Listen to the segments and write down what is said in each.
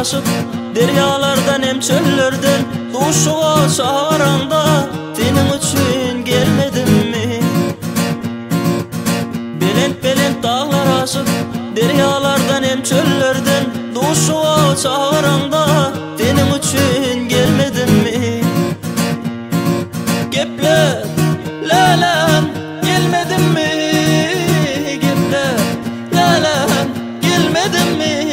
aşık deryalardan hem çöllerden duşuğa çağıranda senin için gelmedim mi? Belent belent dağlar aşık deryalardan hem çöllerden duşuğa çağıranda senin için gelmedim mi? Gepler lalem gelmedim mi? Gepler lalem gelmedim mi?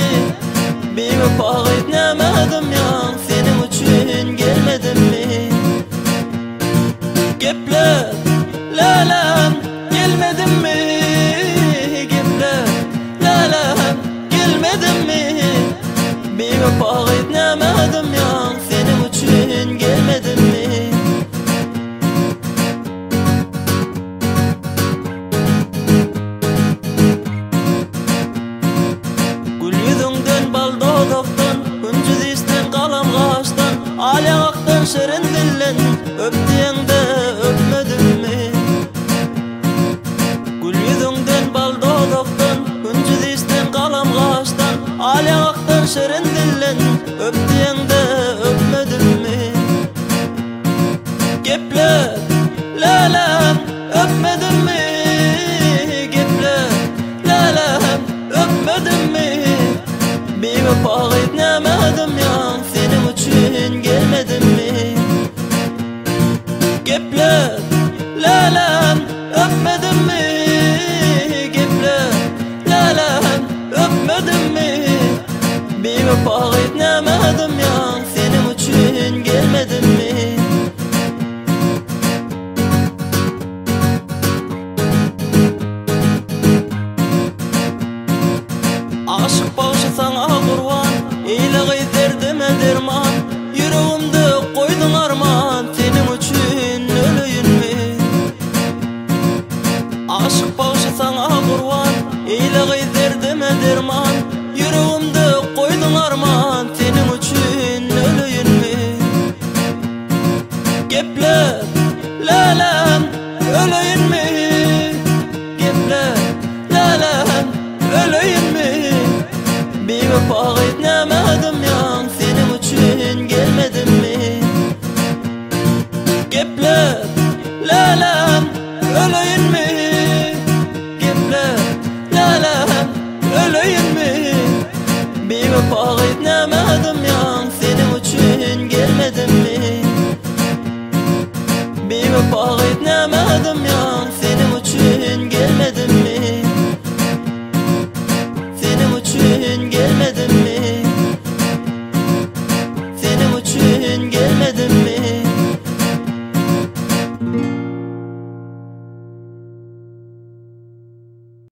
Bir vefak etmedim ya senin için gelmedim mi? Gepler lalem gelmedim mi? Gepler lalem gelmedim mi? Bir vefak etmedim ya senin için gelmedim mi? Gül yüzünden bal dodaktan Güncüz isten kalam kaştan Aliyaktan şerin dillen Öptüğünde öpmedim mi? Gül yüzünden bal dodaktan Güncüz isten kalam kaştan Aliyaktan şerin dillen Öptüğünde öpmedim mi? Gepler lalem öpmedim mi? Gepler lalem öpmedim mi? Bir vefak etmedim ya senin için gelmedim mi? Gepler lalem öpmedim mi? Gepler lalem öpmedim mi? Bir vefak etmedim ya senin için gelmedim mi? Aşık başı sana kurban İyiliği derdime derman Yüreğimde koydun arman Senin için öleyim mi? Aşık başı sana kurban İyiliği derdime derman Yüreğimde koydun arman Senin için öleyim mi? Gepler lalem öleyim mi? Gepler lalem öleyim mi? Bir vefak etmedim ya senin için gelmedim mi? Gepler lalem öleyim mi? Gepler lalem öleyim mi? Bir vefak etmedim ya